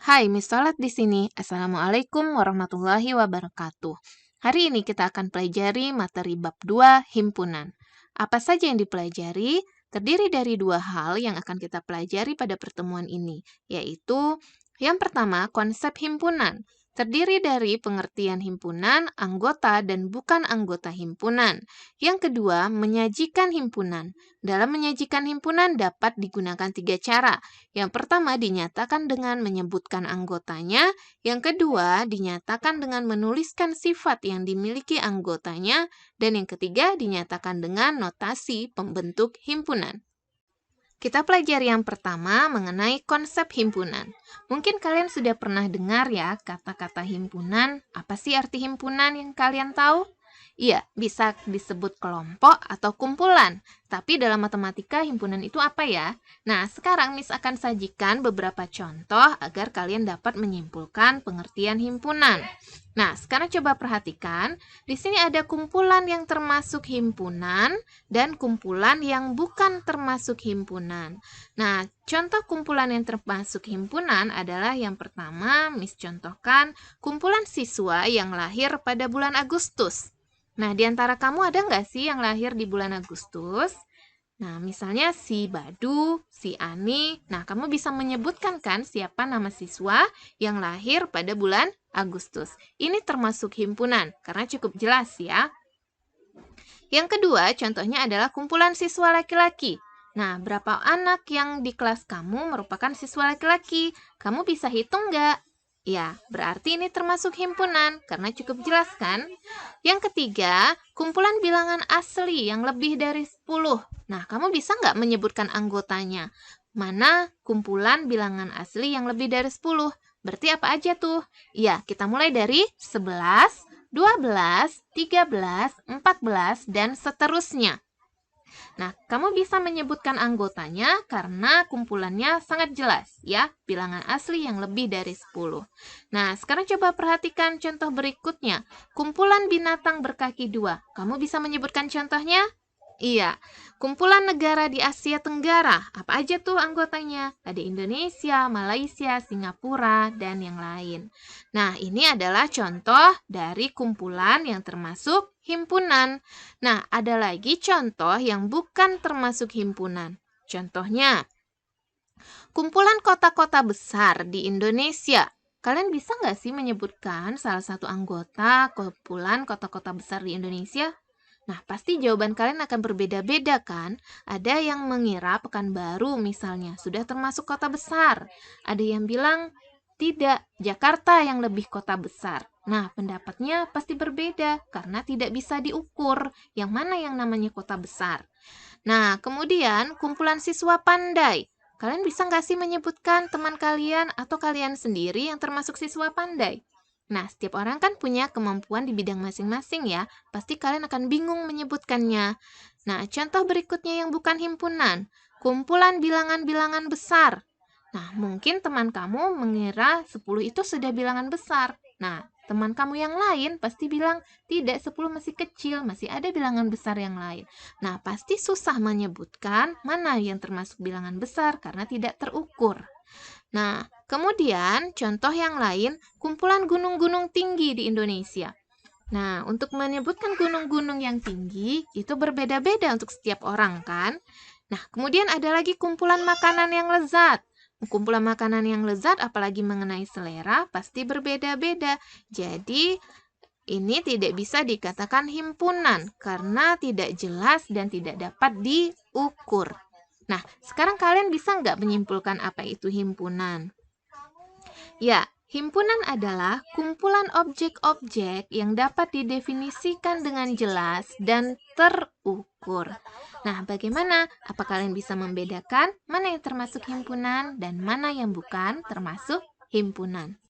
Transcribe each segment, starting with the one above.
Hai, Miss Salat di sini. Assalamualaikum warahmatullahi wabarakatuh. Hari ini kita akan pelajari materi bab 2, himpunan. Apa saja yang dipelajari? Terdiri dari dua hal yang akan kita pelajari pada pertemuan ini, yaitu yang pertama, konsep himpunan. Terdiri dari pengertian himpunan, anggota, dan bukan anggota himpunan. Yang kedua, menyajikan himpunan. Dalam menyajikan himpunan dapat digunakan tiga cara. Yang pertama dinyatakan dengan menyebutkan anggotanya, yang kedua dinyatakan dengan menuliskan sifat yang dimiliki anggotanya, dan yang ketiga dinyatakan dengan notasi pembentuk himpunan. Kita pelajari yang pertama mengenai konsep himpunan. Mungkin kalian sudah pernah dengar ya kata-kata himpunan. Apa sih arti himpunan yang kalian tahu? Iya, bisa disebut kelompok atau kumpulan. Tapi dalam matematika himpunan itu apa ya? Nah, sekarang Miss akan sajikan beberapa contoh agar kalian dapat menyimpulkan pengertian himpunan. Nah, sekarang coba perhatikan. Di sini ada kumpulan yang termasuk himpunan dan kumpulan yang bukan termasuk himpunan. Nah, contoh kumpulan yang termasuk himpunan adalah yang pertama, Miss contohkan kumpulan siswa yang lahir pada bulan Agustus. Nah, di antara kamu ada nggak sih yang lahir di bulan Agustus? Nah, misalnya si Badu, si Ani. Nah, kamu bisa menyebutkan kan siapa nama siswa yang lahir pada bulan Agustus. Ini termasuk himpunan, karena cukup jelas ya. Yang kedua, contohnya adalah kumpulan siswa laki-laki. Nah, berapa anak yang di kelas kamu merupakan siswa laki-laki? Kamu bisa hitung nggak? Ya, berarti ini termasuk himpunan, karena cukup jelas kan? Yang ketiga, kumpulan bilangan asli yang lebih dari 10. Nah, kamu bisa nggak menyebutkan anggotanya? Mana kumpulan bilangan asli yang lebih dari 10? Berarti apa aja tuh? Ya, kita mulai dari 11, 12, 13, 14, dan seterusnya. Nah, kamu bisa menyebutkan anggotanya karena kumpulannya sangat jelas ya, bilangan asli yang lebih dari 10. Nah, sekarang coba perhatikan contoh berikutnya. Kumpulan binatang berkaki dua. Kamu bisa menyebutkan contohnya? Iya, kumpulan negara di Asia Tenggara. Apa aja tuh anggotanya? Ada Indonesia, Malaysia, Singapura, dan yang lain. Nah, ini adalah contoh dari kumpulan yang termasuk himpunan. Nah, ada lagi contoh yang bukan termasuk himpunan. Contohnya, kumpulan kota-kota besar di Indonesia. Kalian bisa nggak sih menyebutkan salah satu anggota kumpulan kota-kota besar di Indonesia? Nah, pasti jawaban kalian akan berbeda-beda kan? Ada yang mengira Pekanbaru misalnya sudah termasuk kota besar. Ada yang bilang tidak, Jakarta yang lebih kota besar. Nah, pendapatnya pasti berbeda karena tidak bisa diukur yang mana yang namanya kota besar. Nah, kemudian kumpulan siswa pandai. Kalian bisa nggak sih menyebutkan teman kalian atau kalian sendiri yang termasuk siswa pandai? Nah, setiap orang kan punya kemampuan di bidang masing-masing ya. Pasti kalian akan bingung menyebutkannya. Nah, contoh berikutnya yang bukan himpunan. Kumpulan bilangan-bilangan besar. Nah, mungkin teman kamu mengira 10 itu sudah bilangan besar. Nah, teman kamu yang lain pasti bilang, tidak, 10 masih kecil, masih ada bilangan besar yang lain. Nah, pasti susah menyebutkan mana yang termasuk bilangan besar karena tidak terukur. Nah, kemudian contoh yang lain, kumpulan gunung-gunung tinggi di Indonesia. Nah, untuk menyebutkan gunung-gunung yang tinggi, itu berbeda-beda untuk setiap orang kan? Nah, kemudian ada lagi kumpulan makanan yang lezat. Kumpulan makanan yang lezat, apalagi mengenai selera, pasti berbeda-beda. Jadi, ini tidak bisa dikatakan himpunan, karena tidak jelas dan tidak dapat diukur. Nah, sekarang kalian bisa nggak menyimpulkan apa itu himpunan? Ya, himpunan adalah kumpulan objek-objek yang dapat didefinisikan dengan jelas dan terukur. Nah, bagaimana? Apa kalian bisa membedakan mana yang termasuk himpunan dan mana yang bukan termasuk himpunan?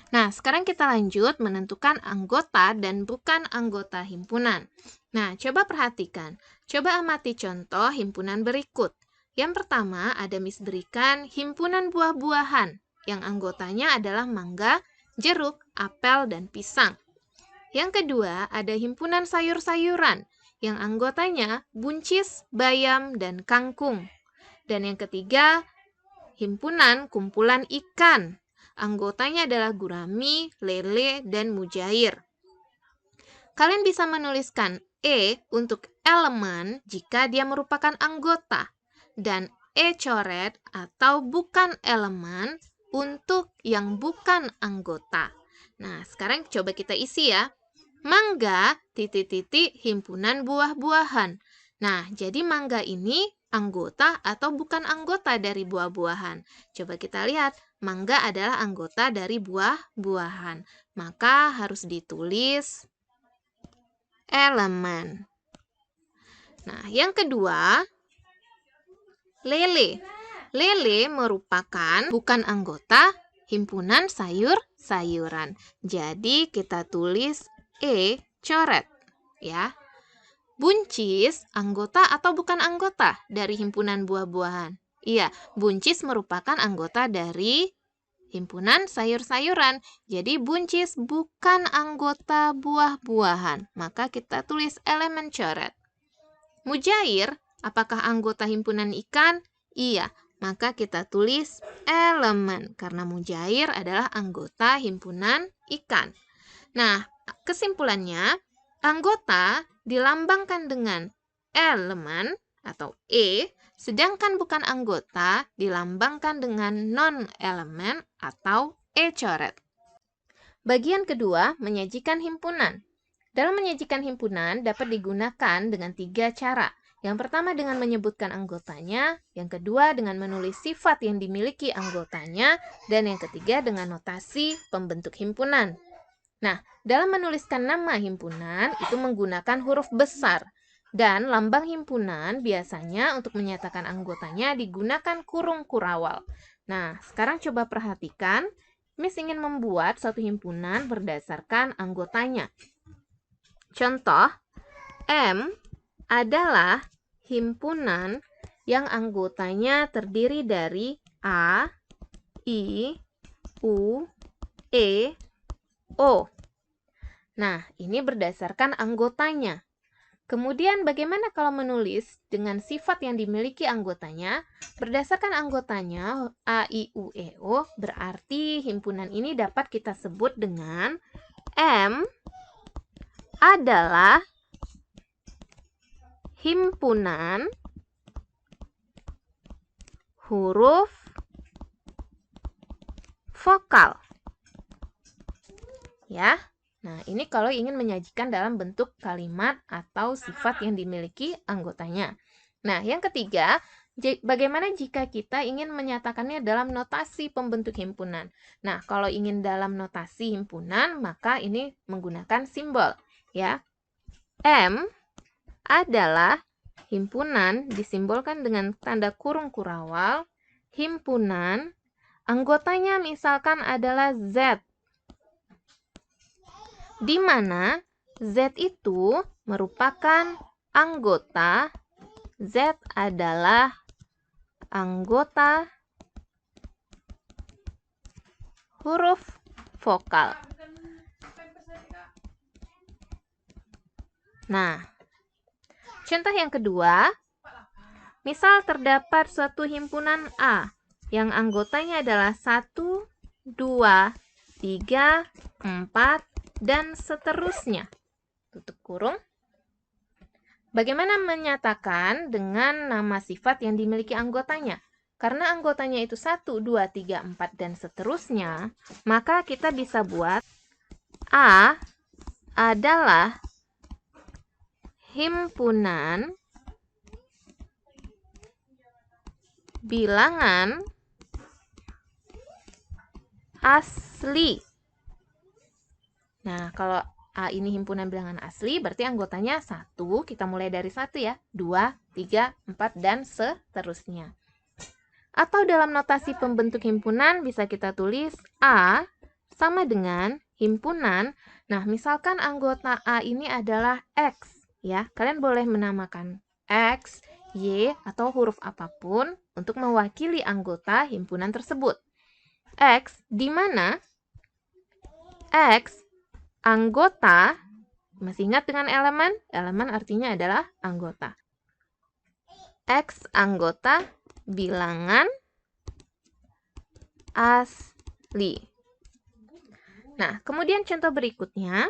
Nah, sekarang kita lanjut menentukan anggota dan bukan anggota himpunan. Nah, coba perhatikan. Coba amati contoh himpunan berikut. Yang pertama, ada Miss berikan himpunan buah-buahan, yang anggotanya adalah mangga, jeruk, apel, dan pisang. Yang kedua, ada himpunan sayur-sayuran, yang anggotanya buncis, bayam, dan kangkung. Dan yang ketiga, himpunan kumpulan ikan. Anggotanya adalah gurami, lele, dan mujair. Kalian bisa menuliskan E untuk elemen jika dia merupakan anggota, dan E coret atau bukan elemen untuk yang bukan anggota. Nah, sekarang coba kita isi ya. Mangga, himpunan buah-buahan. Nah, jadi mangga ini anggota atau bukan anggota dari buah-buahan? Coba kita lihat, mangga adalah anggota dari buah-buahan. Maka harus ditulis elemen. Nah, yang kedua, lele. Lele merupakan bukan anggota himpunan sayur-sayuran. Jadi kita tulis E coret ya. Buncis anggota atau bukan anggota dari himpunan buah-buahan? Iya, buncis merupakan anggota dari himpunan sayur-sayuran. Jadi buncis bukan anggota buah-buahan. Maka kita tulis elemen coret. Mujair, apakah anggota himpunan ikan? Iya, maka kita tulis elemen. Karena mujair adalah anggota himpunan ikan. Nah, kesimpulannya, anggota dilambangkan dengan elemen atau E, sedangkan bukan anggota dilambangkan dengan non-elemen atau E coret. Bagian kedua, menyajikan himpunan. Dalam menyajikan himpunan dapat digunakan dengan 3 cara. Yang pertama dengan menyebutkan anggotanya, yang kedua dengan menulis sifat yang dimiliki anggotanya, dan yang ketiga dengan notasi pembentuk himpunan. Nah, dalam menuliskan nama himpunan itu menggunakan huruf besar. Dan lambang himpunan biasanya untuk menyatakan anggotanya digunakan kurung kurawal. Nah, sekarang coba perhatikan. Miss ingin membuat satu himpunan berdasarkan anggotanya. Contoh, M adalah himpunan yang anggotanya terdiri dari A, I, U, E, O. Nah, ini berdasarkan anggotanya. Kemudian bagaimana kalau menulis dengan sifat yang dimiliki anggotanya? Berdasarkan anggotanya A, I, U, E, O, berarti himpunan ini dapat kita sebut dengan M adalah himpunan huruf vokal. Ya. Nah, ini kalau ingin menyajikan dalam bentuk kalimat atau sifat yang dimiliki anggotanya. Nah, yang ketiga, bagaimana jika kita ingin menyatakannya dalam notasi pembentuk himpunan? Nah, kalau ingin dalam notasi himpunan, maka ini menggunakan simbol, ya. M adalah himpunan disimbolkan dengan tanda kurung kurawal, himpunan, anggotanya misalkan adalah Z, di mana Z itu merupakan anggota, Z adalah anggota huruf vokal. Nah, contoh yang kedua, misal terdapat suatu himpunan A yang anggotanya adalah 1, 2, 3, 4, dan seterusnya. Tutup kurung. Bagaimana menyatakan dengan nama sifat yang dimiliki anggotanya? Karena anggotanya itu 1, 2, 3, 4, dan seterusnya, maka kita bisa buat A adalah himpunan bilangan asli. Nah, kalau A ini himpunan bilangan asli, berarti anggotanya 1, kita mulai dari 1 ya, 2, 3, 4, dan seterusnya. Atau dalam notasi pembentuk himpunan bisa kita tulis A sama dengan himpunan. Nah, misalkan anggota A ini adalah X, ya. Kalian boleh menamakan X, Y, atau huruf apapun untuk mewakili anggota himpunan tersebut. X, di mana X anggota, masih ingat dengan elemen? Elemen artinya adalah anggota. X anggota bilangan asli. Nah, kemudian contoh berikutnya.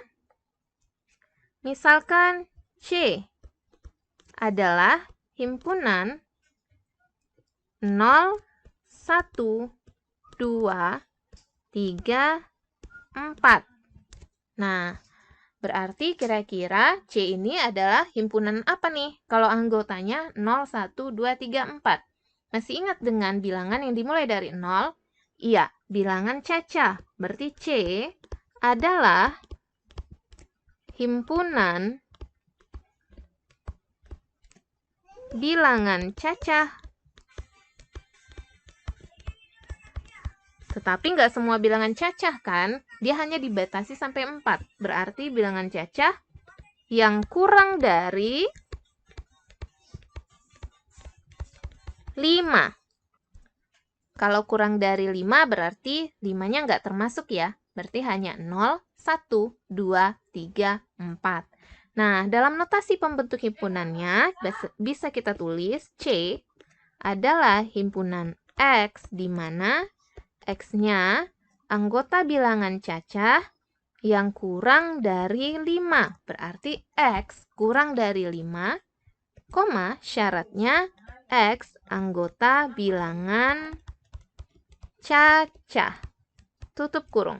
Misalkan C adalah himpunan 0, 1, 2, 3, 4. Nah, berarti kira-kira C ini adalah himpunan apa nih? Kalau anggotanya 0, 1, 2, 3, 4. Masih ingat dengan bilangan yang dimulai dari 0? Iya, bilangan cacah. Berarti C adalah himpunan bilangan cacah. Tetapi nggak semua bilangan cacah kan? Dia hanya dibatasi sampai 4. Berarti bilangan cacah yang kurang dari 5. Kalau kurang dari 5 berarti 5-nya nggak termasuk ya. Berarti hanya 0, 1, 2, 3, 4. Nah, dalam notasi pembentuk himpunannya bisa kita tulis C adalah himpunan X di mana X-nya anggota bilangan cacah yang kurang dari 5. Berarti X kurang dari 5, syaratnya X anggota bilangan cacah. Tutup kurung.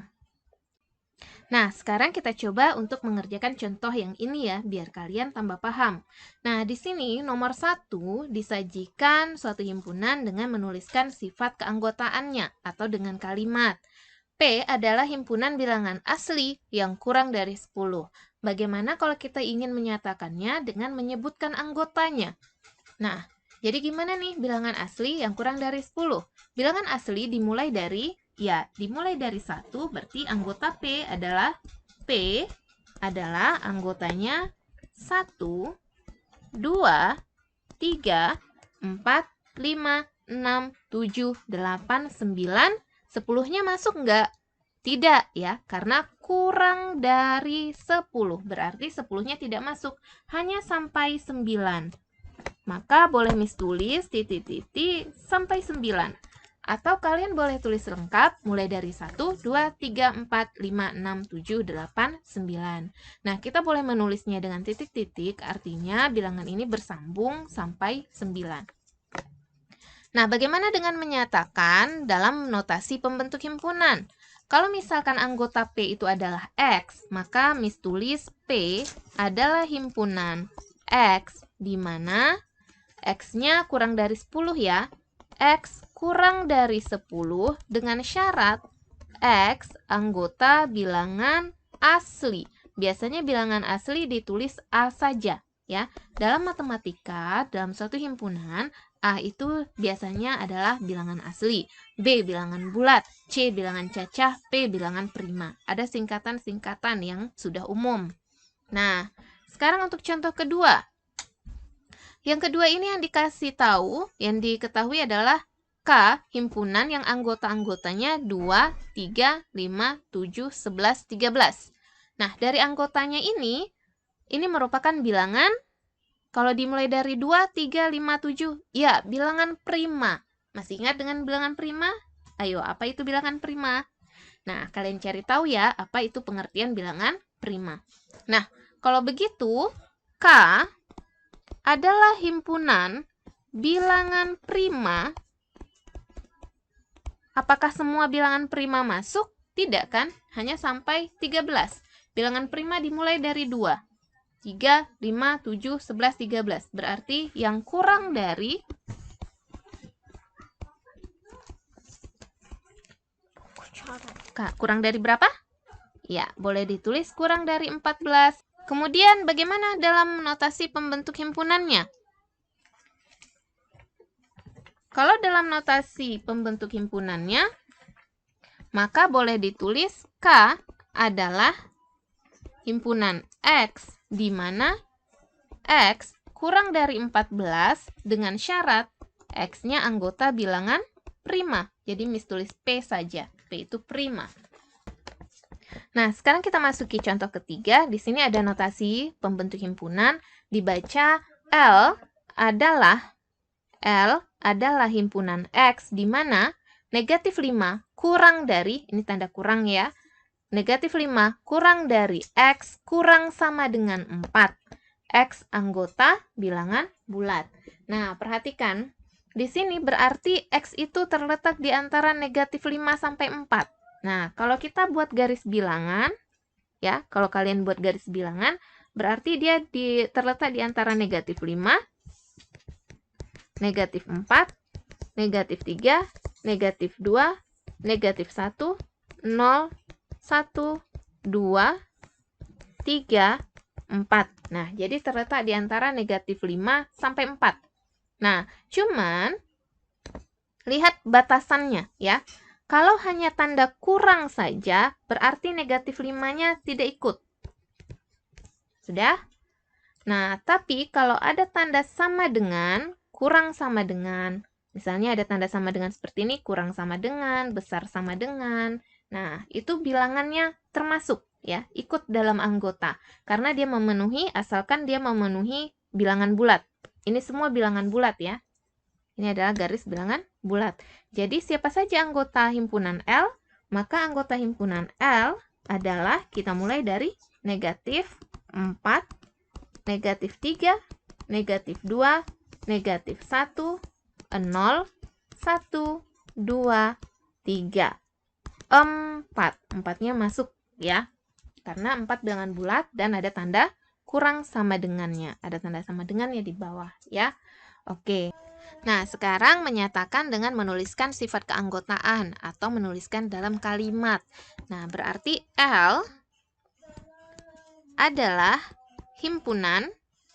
Nah, sekarang kita coba untuk mengerjakan contoh yang ini ya, biar kalian tambah paham. Nah, di sini nomor 1 disajikan suatu himpunan dengan menuliskan sifat keanggotaannya atau dengan kalimat. P adalah himpunan bilangan asli yang kurang dari 10. Bagaimana kalau kita ingin menyatakannya dengan menyebutkan anggotanya? Nah, jadi gimana nih bilangan asli yang kurang dari 10? Bilangan asli dimulai dari 1, berarti anggota P adalah anggotanya 1, 2, 3, 4, 5, 6, 7, 8, 9, 10-nya masuk nggak? Tidak ya, karena kurang dari 10, berarti 10-nya tidak masuk, hanya sampai 9. Maka boleh Miss tulis titik-titik sampai 9. Atau kalian boleh tulis lengkap mulai dari 1, 2, 3, 4, 5, 6, 7, 8, 9. Nah, kita boleh menulisnya dengan titik-titik, artinya bilangan ini bersambung sampai 9. Nah, bagaimana dengan menyatakan dalam notasi pembentuk himpunan? Kalau misalkan anggota P itu adalah X, maka Miss tulis P adalah himpunan X, di mana X-nya kurang dari 10 ya. X kurang dari 10 dengan syarat X anggota bilangan asli. Biasanya bilangan asli ditulis A saja ya. Dalam matematika, dalam suatu himpunan, A itu biasanya adalah bilangan asli, B bilangan bulat, C bilangan cacah, P bilangan prima. Ada singkatan-singkatan yang sudah umum. Nah, sekarang untuk contoh kedua. Yang kedua ini yang diketahui adalah K, himpunan yang anggota-anggotanya 2, 3, 5, 7, 11, 13. Nah, dari anggotanya ini merupakan bilangan, kalau dimulai dari 2, 3, 5, 7, ya bilangan prima. Masih ingat dengan bilangan prima? Ayo, apa itu bilangan prima? Nah, kalian cari tahu ya, apa itu pengertian bilangan prima. Nah, kalau begitu, K adalah himpunan bilangan prima. Apakah semua bilangan prima masuk? Tidak kan? Hanya sampai 13. Bilangan prima dimulai dari 2. 3, 5, 7, 11, 13. Berarti yang kurang dari berapa? Ya, boleh ditulis kurang dari 14. Kemudian bagaimana dalam notasi pembentuk himpunannya? Kalau dalam notasi pembentuk himpunannya, maka boleh ditulis K adalah himpunan X, di mana X kurang dari 14 dengan syarat X-nya anggota bilangan prima. Jadi Miss tulis P saja, P itu prima. Nah, sekarang kita masuki contoh ketiga. Di sini ada notasi pembentuk himpunan, dibaca L adalah himpunan X, di mana negatif 5 kurang dari, ini tanda kurang ya, negatif 5 kurang dari X kurang sama dengan 4. X anggota bilangan bulat. Nah, perhatikan. Di sini berarti X itu terletak di antara negatif 5 sampai 4. Nah, kalau kita buat garis bilangan, ya, kalau kalian buat garis bilangan, berarti dia terletak di antara negatif 5, negatif 4, negatif 3, negatif 2, negatif 1, 0, 1, 2, 3, 4. Nah, jadi terletak di antara negatif 5 sampai 4. Nah, cuman lihat batasannya ya. Kalau hanya tanda kurang saja, berarti negatif 5-nya tidak ikut. Sudah? Nah, tapi kalau ada tanda sama dengan, kurang sama dengan, misalnya ada tanda sama dengan seperti ini, kurang sama dengan, besar sama dengan. Nah, itu bilangannya termasuk ya, ikut dalam anggota. Karena dia memenuhi, asalkan dia memenuhi bilangan bulat. Ini semua bilangan bulat ya. Ini adalah garis bilangan bulat. Jadi siapa saja anggota himpunan L, maka anggota himpunan L adalah, kita mulai dari negatif 4, negatif 3, negatif 2, negatif 1, 0, 1, 2, 3, 4. 4-nya masuk ya. Karena 4 bilangan bulat dan ada tanda kurang sama dengannya. Ada tanda sama dengannya di bawah ya. Oke. Nah, sekarang menyatakan dengan menuliskan sifat keanggotaan atau menuliskan dalam kalimat. Nah, berarti L adalah himpunan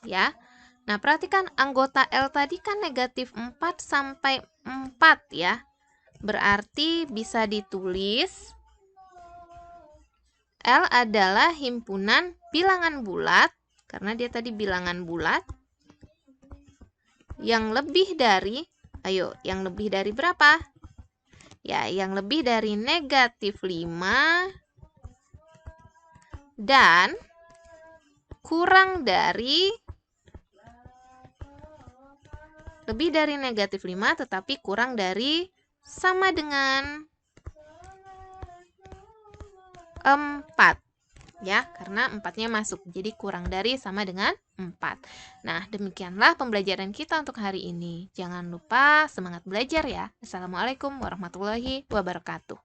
ya. Nah, perhatikan anggota L tadi kan negatif 4 sampai 4 ya. Berarti bisa ditulis L adalah himpunan bilangan bulat, karena dia tadi bilangan bulat, yang lebih dari, yang lebih dari berapa? Ya, yang lebih dari negatif 5 dan kurang dari, lebih dari negatif 5 tetapi kurang dari sama dengan 4 ya, karena 4-nya masuk, jadi kurang dari sama dengan 4. Nah, demikianlah pembelajaran kita untuk hari ini. Jangan lupa semangat belajar ya. Assalamualaikum warahmatullahi wabarakatuh.